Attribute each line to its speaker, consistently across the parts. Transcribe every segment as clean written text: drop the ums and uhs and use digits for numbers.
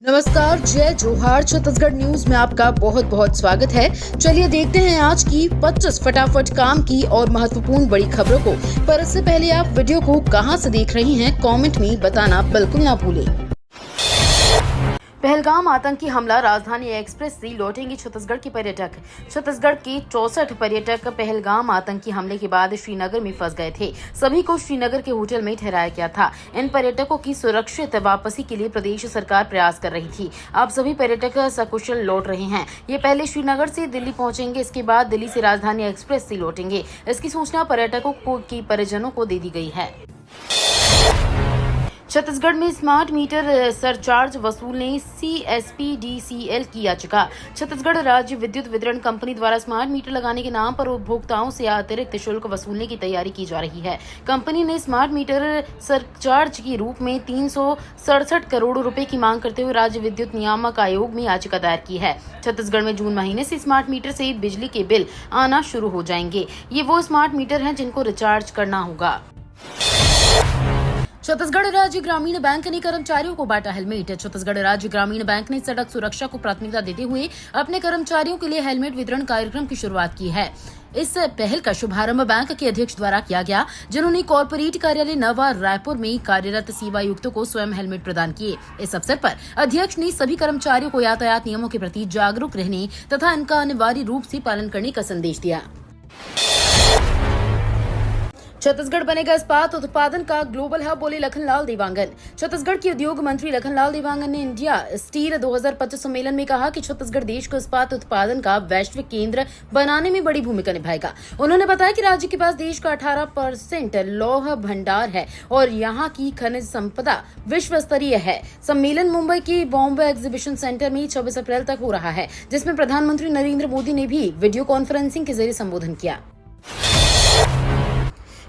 Speaker 1: नमस्कार, जय जोहार। छत्तीसगढ़ न्यूज में आपका बहुत बहुत स्वागत है। चलिए देखते हैं आज की 25 फटाफट काम की और महत्वपूर्ण बड़ी खबरों को। पर इससे पहले आप वीडियो को कहां से देख रही हैं, कमेंट में बताना बिल्कुल ना भूलें। पहलगाम आतंकी हमला, राजधानी एक्सप्रेस से लौटेंगे छत्तीसगढ़ के पर्यटक। छत्तीसगढ़ के 64 पर्यटक पहलगाम आतंकी हमले के बाद श्रीनगर में फंस गए थे। सभी को श्रीनगर के होटल में ठहराया गया था। इन पर्यटकों की सुरक्षित वापसी के लिए प्रदेश सरकार प्रयास कर रही थी। अब सभी पर्यटक सकुशल लौट रहे हैं। ये पहले श्रीनगर से दिल्ली पहुंचेंगे, इसके बाद दिल्ली से राजधानी एक्सप्रेस से लौटेंगे। इसकी सूचना पर्यटकों की परिजनों को दे दी गई है। छत्तीसगढ़ में स्मार्ट मीटर सरचार्ज वसूलने CSPDCL की याचिका। छत्तीसगढ़ राज्य विद्युत वितरण कंपनी द्वारा स्मार्ट मीटर लगाने के नाम पर उपभोक्ताओं से अतिरिक्त शुल्क वसूलने की तैयारी की जा रही है। कंपनी ने स्मार्ट मीटर सरचार्ज के रूप में 367 करोड़ रुपए की मांग करते हुए राज्य विद्युत नियामक आयोग में याचिका दायर की है। छत्तीसगढ़ में जून महीने से स्मार्ट मीटर से बिजली के बिल आना शुरू हो जाएंगे। ये वो स्मार्ट मीटर हैं जिनको रिचार्ज करना होगा। छत्तीसगढ़ राज्य ग्रामीण बैंक ने कर्मचारियों को बांटा हेलमेट। छत्तीसगढ़ राज्य ग्रामीण बैंक ने सड़क सुरक्षा को प्राथमिकता देते हुए अपने कर्मचारियों के लिए हेलमेट वितरण कार्यक्रम की शुरुआत की है। इस पहल का शुभारंभ बैंक के अध्यक्ष द्वारा किया गया, जिन्होंने कॉर्पोरेट कार्यालय नवा रायपुर में कार्यरत सेवायुक्तों को स्वयं हेलमेट प्रदान किए। इस अवसर पर अध्यक्ष ने सभी कर्मचारियों को यातायात नियमों के प्रति जागरूक रहने तथा इनका अनिवार्य रूप से पालन करने का संदेश दिया। छत्तीसगढ़ बनेगा इस्पात उत्पादन का ग्लोबल हब, बोले लखनलाल देवांगन। छत्तीसगढ़ के उद्योग मंत्री लखनलाल देवांगन ने इंडिया स्टील 2025 सम्मेलन में कहा कि छत्तीसगढ़ देश को इस्पात उत्पादन का वैश्विक केंद्र बनाने में बड़ी भूमिका निभाएगा। उन्होंने बताया कि राज्य के पास देश का 18% लौह भंडार है और यहाँ की खनिज संपदा विश्व स्तरीय है। सम्मेलन मुंबई के बॉम्बे एग्जीबिशन सेंटर में 26 अप्रैल तक हो रहा है, जिसमें प्रधानमंत्री नरेंद्र मोदी ने भी वीडियो कॉन्फ्रेंसिंग के जरिए संबोधन किया।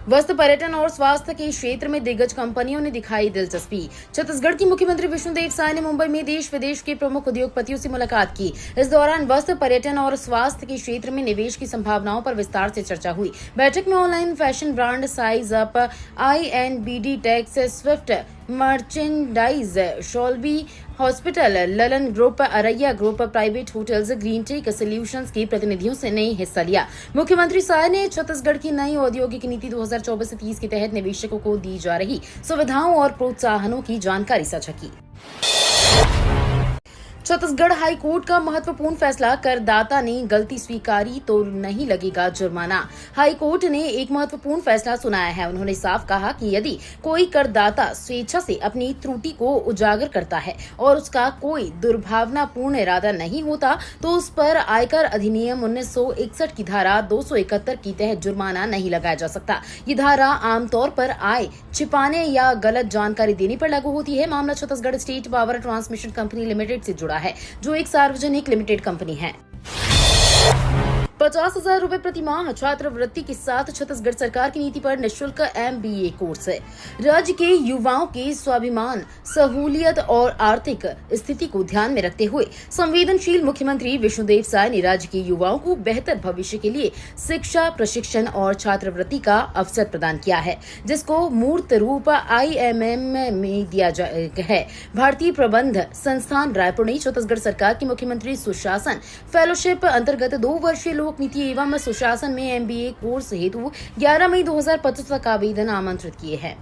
Speaker 1: वस्त्र, पर्यटन और स्वास्थ्य के क्षेत्र में दिग्गज कंपनियों ने दिखाई दिलचस्पी। छत्तीसगढ़ की मुख्यमंत्री विष्णुदेव साय ने मुंबई में देश विदेश के प्रमुख उद्योगपतियों से मुलाकात की। इस दौरान वस्त्र, पर्यटन और स्वास्थ्य के क्षेत्र में निवेश की संभावनाओं पर विस्तार से चर्चा हुई। बैठक में online fashion brand Size Up, INBD tax, Swift Merchandise, Shalby hospital, Lalan group, Araiya group, private hotels, green tech solutions के प्रतिनिधियों ने हिस्सा लिया। मुख्यमंत्री साय ने छत्तीसगढ़ की नई औद्योगिक नीति 2024-30 के तहत निवेशकों को दी जा रही सुविधाओं और प्रोत्साहनों की जानकारी साझा की। छत्तीसगढ़ हाई कोर्ट का महत्वपूर्ण फैसला, करदाता ने गलती स्वीकारी तो नहीं लगेगा जुर्माना। हाई कोर्ट ने एक महत्वपूर्ण फैसला सुनाया है। उन्होंने साफ कहा कि यदि कोई करदाता स्वेच्छा से अपनी त्रुटि को उजागर करता है और उसका कोई दुर्भावनापूर्ण इरादा नहीं होता, तो उस पर आयकर अधिनियम 1961 की धारा 271 के तहत जुर्माना नहीं लगाया जा सकता। ये धारा आमतौर पर आय छिपाने या गलत जानकारी देने पर लागू होती है। मामला Chhattisgarh state power transmission company limited से जुड़ा है, जो एक सार्वजनिक लिमिटेड कंपनी है। 50,000 रुपए प्रति माह छात्रवृत्ति के साथ छत्तीसगढ़ सरकार की नीति पर निःशुल्क MBA कोर्स है। राज्य के युवाओं के स्वाभिमान, सहूलियत और आर्थिक स्थिति को ध्यान में रखते हुए संवेदनशील मुख्यमंत्री विष्णुदेव साय ने राज्य के युवाओं को बेहतर भविष्य के लिए शिक्षा, प्रशिक्षण और छात्रवृत्ति का अवसर प्रदान किया है, जिसको मूर्त रूप IMM में दिया है। भारतीय प्रबंध संस्थान रायपुर ने छत्तीसगढ़ सरकार की मुख्यमंत्री सुशासन फेलोशिप अंतर्गत 2 वर्षीय लोक नीति एवं सुशासन में MBA कोर्स हेतु 11 मई 2025 तक आवेदन आमंत्रित किए हैं।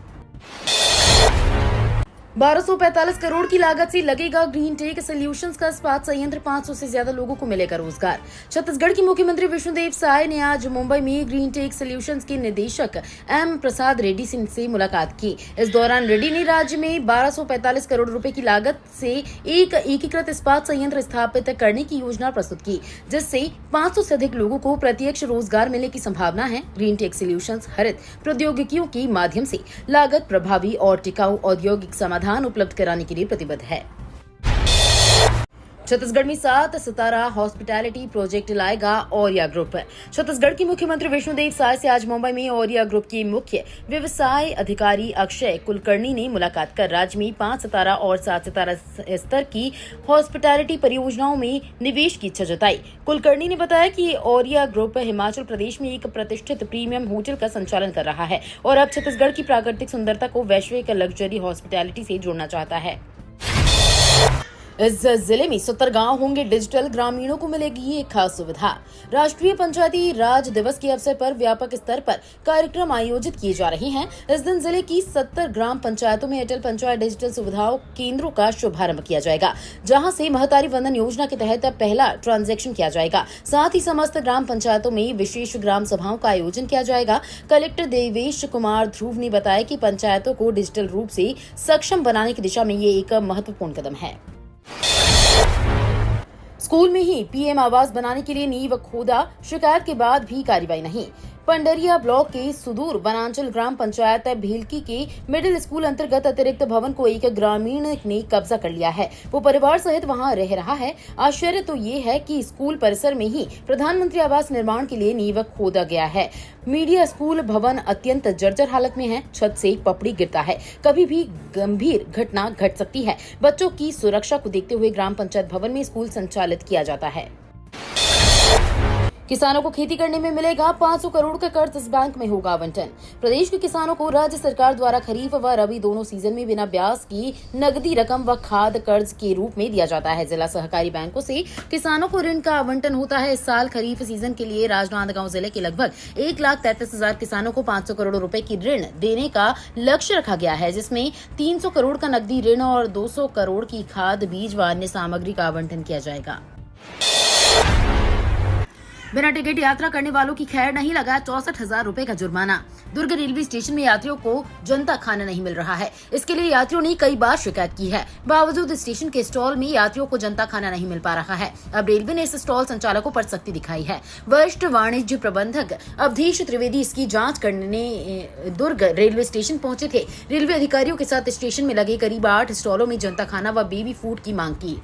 Speaker 1: 1245 करोड़ की लागत से लगेगा ग्रीन टेक सॉल्यूशंस का इस्पात संयंत्र, 500 से ज्यादा लोगों को मिलेगा रोजगार। छत्तीसगढ़ की मुख्यमंत्री विष्णुदेव साय ने आज मुंबई में ग्रीन टेक सॉल्यूशंस के निदेशक M प्रसाद रेड्डी से मुलाकात की। इस दौरान रेड्डी ने राज्य में 1245 करोड़ रुपए की लागत से एक एकीकृत इस्पात संयंत्र स्थापित करने की योजना प्रस्तुत की, जिससे 500 से अधिक लोगों को प्रत्यक्ष रोजगार मिलने की संभावना है। ग्रीन टेक सॉल्यूशंस हरित प्रौद्योगिकियों के माध्यम से लागत प्रभावी और टिकाऊ औद्योगिक समाधान उपलब्ध कराने के लिए प्रतिबद्ध है। छत्तीसगढ़ में 7 सितारा हॉस्पिटैलिटी प्रोजेक्ट लाएगा औरिया ग्रुप। छत्तीसगढ़ की मुख्यमंत्री विष्णुदेव साय से आज मुंबई में औरिया ग्रुप के मुख्य व्यवसाय अधिकारी अक्षय कुलकर्णी ने मुलाकात कर राज्य में 5 सितारा और 7 सितारा स्तर की हॉस्पिटैलिटी परियोजनाओं में निवेश की इच्छा जताई। कुलकर्णी ने बताया कि औरिया ग्रुप हिमाचल प्रदेश में एक प्रतिष्ठित प्रीमियम होटल का संचालन कर रहा है और अब छत्तीसगढ़ की प्राकृतिक सुंदरता को वैश्विक लग्जरी हॉस्पिटैलिटी से जोड़ना चाहता है। इस जिले में 70 गांव होंगे डिजिटल, ग्रामीणों को मिलेगी ये खास सुविधा। राष्ट्रीय पंचायती राज दिवस के अवसर पर व्यापक स्तर पर कार्यक्रम आयोजित किए जा रहे हैं। इस दिन जिले की 70 ग्राम पंचायतों में अटल पंचायत डिजिटल सुविधाओं केंद्रों का शुभारंभ किया जाएगा, जहां से महतारी वंदन योजना के तहत पहला ट्रांजैक्शन किया जाएगा। साथ ही समस्त ग्राम पंचायतों में विशेष ग्राम सभाओं का आयोजन किया जाएगा। कलेक्टर देवेश कुमार ध्रुव ने बताया कि पंचायतों को डिजिटल रूप से सक्षम बनाने की दिशा में ये एक महत्वपूर्ण कदम है। स्कूल में ही पीएम आवास बनाने के लिए नींव खोदा, शिकायत के बाद भी कार्रवाई नहीं। पंडरिया ब्लॉक के सुदूर वनांचल ग्राम पंचायत भीलकी के मिडिल स्कूल अंतर्गत अतिरिक्त भवन को एक ग्रामीण ने कब्जा कर लिया है। वो परिवार सहित वहां रह रहा है। आश्चर्य तो ये है कि स्कूल परिसर में ही प्रधानमंत्री आवास निर्माण के लिए नींव खोदा गया है। मीडिया स्कूल भवन अत्यंत जर्जर हालत में है। छत से पपड़ी गिरता है, कभी भी गंभीर घटना घट सकती है। बच्चों की सुरक्षा को देखते हुए ग्राम पंचायत भवन में स्कूल संचालित किया जाता है। किसानों को खेती करने में मिलेगा 500 करोड़ का कर्ज, इस बैंक में होगा आवंटन। प्रदेश के किसानों को राज्य सरकार द्वारा खरीफ व रबी दोनों सीजन में बिना ब्याज की नकदी रकम व खाद कर्ज के रूप में दिया जाता है। जिला सहकारी बैंकों से किसानों को ऋण का आवंटन होता है। इस साल खरीफ सीजन के लिए राजनांदगांव जिले के लगभग 1,33,000 किसानों को 500 करोड़ रुपए की ऋण देने का लक्ष्य रखा गया है, जिसमें 300 करोड़ का नकदी ऋण और 200 करोड़ की खाद, बीज व अन्य सामग्री का आवंटन किया जाएगा। बिना टिकट यात्रा करने वालों की खैर नहीं लगा 64,000 रुपए का जुर्माना। दुर्ग रेलवे स्टेशन में यात्रियों को जनता खाना नहीं मिल रहा है। इसके लिए यात्रियों ने कई बार शिकायत की है। बावजूद स्टेशन के स्टॉल में यात्रियों को जनता खाना नहीं मिल पा रहा है। अब रेलवे ने इस स्टॉल संचालकों पर सख्ती दिखाई है। वरिष्ठ वाणिज्य प्रबंधक अवधेश त्रिवेदी इसकी जाँच करने दुर्ग रेलवे स्टेशन पहुंचे थे। रेलवे अधिकारियों के साथ स्टेशन में लगे करीब 8 स्टॉलों में जनता खाना व बेबी फूड की मांग की।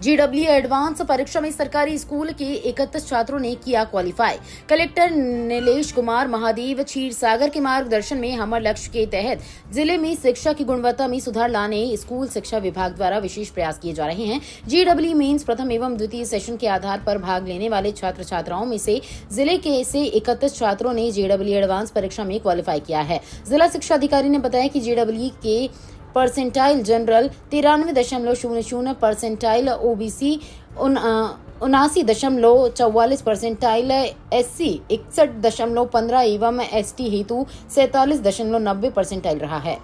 Speaker 1: JEE एडवांस परीक्षा में सरकारी स्कूल के 31 छात्रों ने किया क्वालिफाई। कलेक्टर नीलेश कुमार महादेव क्षीरसागर के मार्गदर्शन में हमर लक्ष्य के तहत जिले में शिक्षा की गुणवत्ता में सुधार लाने स्कूल शिक्षा विभाग द्वारा विशेष प्रयास किए जा रहे हैं। JEE मेंस प्रथम एवं द्वितीय सेशन के आधार पर भाग लेने वाले छात्र छात्राओं में से जिले के 31 छात्रों ने JEE एडवांस परीक्षा में क्वालिफाई किया है। जिला शिक्षा अधिकारी ने बताया कि JEE के percentile general 93.00, percentile OBC 79.44, percentile SC 61.15 एवं ST हेतु 47.90 परसेंटाइल रहा है।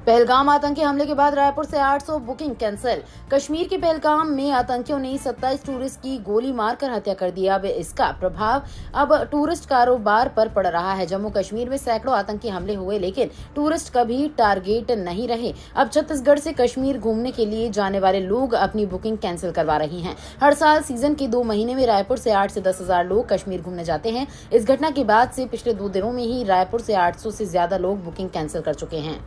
Speaker 1: पहलगाम आतंकी हमले के बाद रायपुर से 800 बुकिंग कैंसिल। कश्मीर के पहलगाम में आतंकियों ने 27 टूरिस्ट की गोली मारकर हत्या कर दी। अब इसका प्रभाव अब टूरिस्ट कारोबार पर पड़ रहा है। जम्मू कश्मीर में सैकड़ों आतंकी हमले हुए, लेकिन टूरिस्ट कभी टारगेट नहीं रहे। अब छत्तीसगढ़ से कश्मीर घूमने के लिए जाने वाले लोग अपनी बुकिंग कैंसिल करवा रहे हैं। हर साल सीजन के 2 महीने में रायपुर से 8 से 10,000 लोग कश्मीर घूमने जाते हैं। इस घटना के बाद से पिछले 2 दिनों में ही रायपुर से 800 से ज्यादा लोग बुकिंग कैंसिल कर चुके हैं।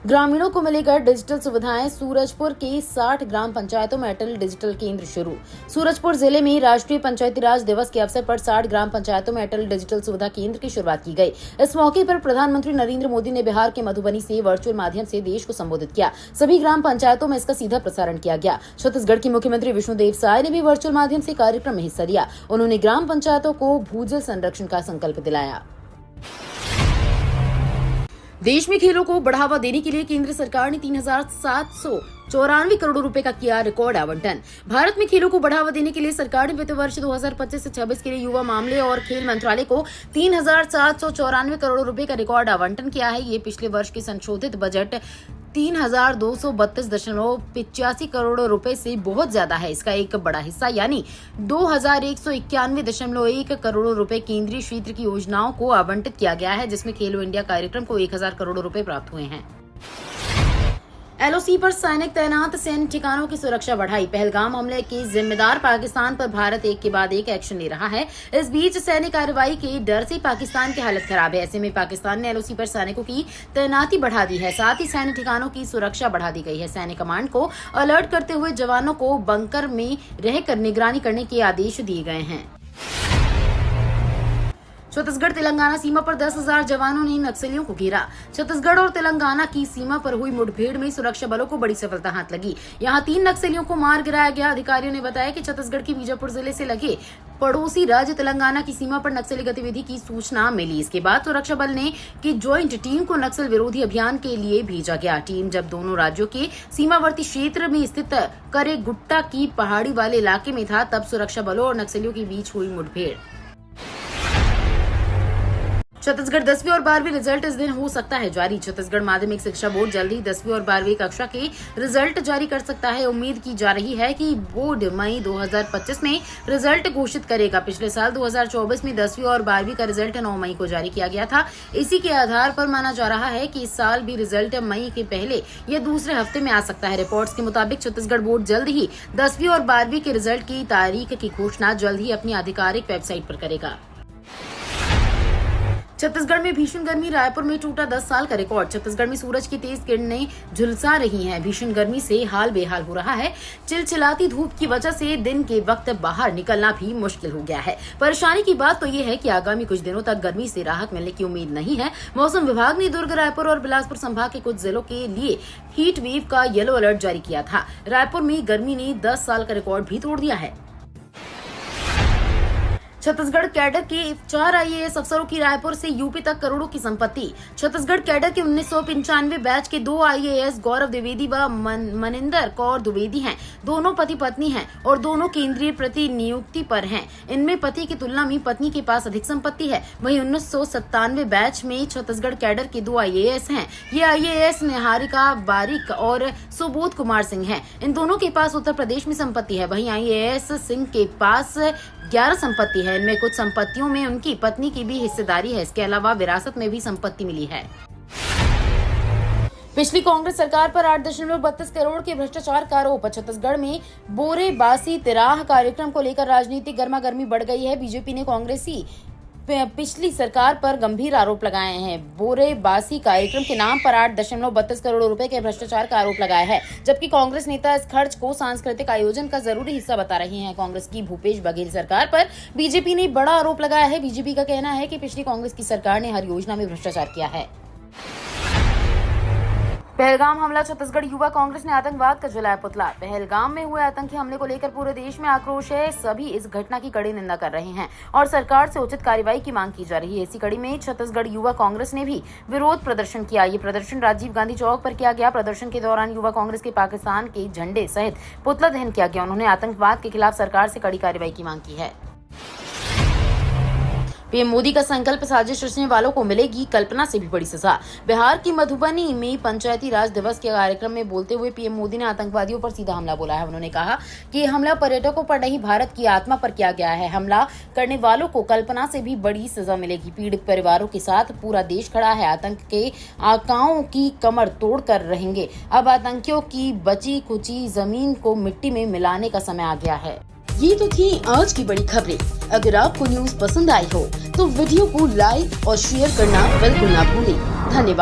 Speaker 1: ग्रामीणों को मिलेगा डिजिटल सुविधाएं। सूरजपुर के 60 ग्राम पंचायतों में अटल डिजिटल केंद्र शुरू। सूरजपुर जिले में राष्ट्रीय पंचायती राज दिवस के अवसर पर 60 ग्राम पंचायतों में अटल डिजिटल सुविधा केंद्र की शुरुआत की गई। इस मौके पर प्रधानमंत्री नरेंद्र मोदी ने बिहार के मधुबनी से वर्चुअल माध्यम से देश को संबोधित किया। सभी ग्राम पंचायतों में इसका सीधा प्रसारण किया गया। छत्तीसगढ़ के मुख्यमंत्री विष्णुदेव साय ने भी वर्चुअल माध्यम से कार्यक्रम में हिस्सा लिया। उन्होंने ग्राम पंचायतों को भूजल संरक्षण का संकल्प दिलाया। देश में खेलों को बढ़ावा देने के लिए केंद्र सरकार ने 3,794 करोड़ रुपए का किया रिकॉर्ड आवंटन। भारत में खेलों को बढ़ावा देने के लिए सरकार ने वित्त वर्ष 2025 से 26 के लिए युवा मामले और खेल मंत्रालय को 3,794 करोड़ रुपए का रिकॉर्ड आवंटन किया है। ये पिछले वर्ष के संशोधित बजट 3,232.85 करोड़ रुपए से बहुत ज्यादा है। इसका एक बड़ा हिस्सा यानी 2,191.1 करोड़ रुपए केंद्रीय क्षेत्र की योजनाओं को आवंटित किया गया है, जिसमें खेलो इंडिया कार्यक्रम को 1,000 करोड़ रुपए प्राप्त हुए हैं। LOC पर सैनिक तैनात, सैन्य ठिकानों की सुरक्षा बढ़ाई। पहलगाम हमले के जिम्मेदार पाकिस्तान पर भारत एक के बाद एक एक्शन ले रहा है। इस बीच सैन्य कार्रवाई के डर से पाकिस्तान की हालत खराब है। ऐसे में पाकिस्तान ने LOC पर सैनिकों की तैनाती बढ़ा दी है। साथ ही सैन्य ठिकानों की सुरक्षा बढ़ा दी गई है। सैन्य कमांड को अलर्ट करते हुए जवानों को बंकर में रहकर निगरानी करने के आदेश दिए गए हैं। छत्तीसगढ़ तेलंगाना सीमा पर 10,000 जवानों ने नक्सलियों को घेरा। छत्तीसगढ़ और तेलंगाना की सीमा पर हुई मुठभेड़ में सुरक्षा बलों को बड़ी सफलता हाथ लगी। यहां 3 नक्सलियों को मार गिराया गया। अधिकारियों ने बताया कि छत्तीसगढ़ की बीजापुर जिले से लगे पड़ोसी राज्य तेलंगाना की सीमा पर नक्सली गतिविधि की सूचना मिली। इसके बाद सुरक्षा बल ने की ज्वाइंट टीम को नक्सल विरोधी अभियान के लिए भेजा गया। टीम जब दोनों राज्यों के सीमावर्ती क्षेत्र में स्थित करेगुट्टा की पहाड़ी वाले इलाके में था, तब सुरक्षा बलों और नक्सलियों के बीच हुई मुठभेड़। छत्तीसगढ़ 10वीं और 12वीं रिजल्ट इस दिन हो सकता है जारी। छत्तीसगढ़ माध्यमिक शिक्षा बोर्ड जल्द ही 10वीं और 12वीं कक्षा के रिजल्ट जारी कर सकता है। उम्मीद की जा रही है कि बोर्ड मई 2025 में रिजल्ट घोषित करेगा। पिछले साल 2024 में 10वीं और 12वीं का रिजल्ट 9 मई को जारी किया गया था। इसी के आधार पर माना जा रहा है कि इस साल भी रिजल्ट मई के पहले या दूसरे हफ्ते में आ सकता है। रिपोर्ट्स के मुताबिक छत्तीसगढ़ बोर्ड जल्द ही 10वीं और 12वीं के रिजल्ट की तारीख की घोषणा जल्द ही अपनी आधिकारिक वेबसाइट पर करेगा। छत्तीसगढ़ में भीषण गर्मी, रायपुर में टूटा 10 साल का रिकॉर्ड। छत्तीसगढ़ में सूरज की तेज किरणें झुलसा रही हैं। भीषण गर्मी से हाल बेहाल हो रहा है। चिलचिलाती धूप की वजह से दिन के वक्त बाहर निकलना भी मुश्किल हो गया है। परेशानी की बात तो ये है कि आगामी कुछ दिनों तक गर्मी से राहत मिलने की उम्मीद नहीं है। मौसम विभाग ने दुर्ग, रायपुर और बिलासपुर संभाग के कुछ जिलों के लिए हीट वेव का येलो अलर्ट जारी किया था। रायपुर में गर्मी ने 10 साल का रिकॉर्ड भी तोड़ दिया है। छत्तीसगढ़ कैडर के 4 IAS अफसरों की रायपुर से यूपी तक करोड़ों की संपत्ति। छत्तीसगढ़ कैडर के 1995 बैच के 2 IAS गौरव द्विवेदी व मनिंदर कौर द्विवेदी हैं। दोनों पति पत्नी हैं और दोनों केंद्रीय प्रतिनियुक्ति पर हैं। इनमें पति की तुलना में पत्नी के पास अधिक संपत्ति है। वहीं 1997 बैच में छत्तीसगढ़ कैडर के 2 IAS हैं। ये IAS निहारिका बारिक और सुबोध कुमार सिंह हैं। इन दोनों के पास उत्तर प्रदेश में संपत्ति है। वहीं IAS सिंह के पास 11 संपत्ति है। इनमें कुछ संपत्तियों में उनकी पत्नी की भी हिस्सेदारी है। इसके अलावा विरासत में भी संपत्ति मिली है। पिछली कांग्रेस सरकार पर 8.32 करोड़ के भ्रष्टाचार का आरोप। छत्तीसगढ़ में बोरे बासी तिराह कार्यक्रम को लेकर राजनीतिक गर्मागर्मी बढ़ गई है। बीजेपी ने कांग्रेसी पिछली सरकार पर गंभीर आरोप लगाए हैं। बोरे बासी कार्यक्रम के नाम पर 8.32 करोड़ रुपए के भ्रष्टाचार का आरोप लगाया है, जबकि कांग्रेस नेता इस खर्च को सांस्कृतिक आयोजन का जरूरी हिस्सा बता रहे हैं। कांग्रेस की भूपेश बघेल सरकार पर बीजेपी ने बड़ा आरोप लगाया है। बीजेपी का कहना है कि पिछली कांग्रेस की सरकार ने हर योजना में भ्रष्टाचार किया है। पहलगाम हमला, छत्तीसगढ़ युवा कांग्रेस ने आतंकवाद का जलाया पुतला। पहलगाम में हुए आतंकी हमले को लेकर पूरे देश में आक्रोश है। सभी इस घटना की कड़ी निंदा कर रहे हैं और सरकार से उचित कार्रवाई की मांग की जा रही है। इसी कड़ी में छत्तीसगढ़ युवा कांग्रेस ने भी विरोध प्रदर्शन किया। ये प्रदर्शन राजीव गांधी चौक पर किया गया। प्रदर्शन के दौरान युवा कांग्रेस के पाकिस्तान के झंडे सहित पुतला दहन किया गया। उन्होंने आतंकवाद के खिलाफ सरकार से कड़ी कार्रवाई की मांग की है। पीएम मोदी का संकल्प, साजिश रचने वालों को मिलेगी कल्पना से भी बड़ी सजा। बिहार की मधुबनी में पंचायती राज दिवस के कार्यक्रम में बोलते हुए पीएम मोदी ने आतंकवादियों पर सीधा हमला बोला है। उन्होंने कहा कि ये हमला पर्यटकों पर नहीं, भारत की आत्मा पर किया गया है। हमला करने वालों को कल्पना से भी बड़ी सजा मिलेगी। पीड़ित परिवारों के साथ पूरा देश खड़ा है। आतंक के आकाओं की कमर तोड़कर रहेंगे। अब आतंकियों की बची कुची जमीन को मिट्टी में मिलाने का समय आ गया है। ये तो थी आज की बड़ी खबरें। अगर आपको न्यूज पसंद आई हो तो वीडियो को लाइक और शेयर करना बिल्कुल ना भूलें। धन्यवाद।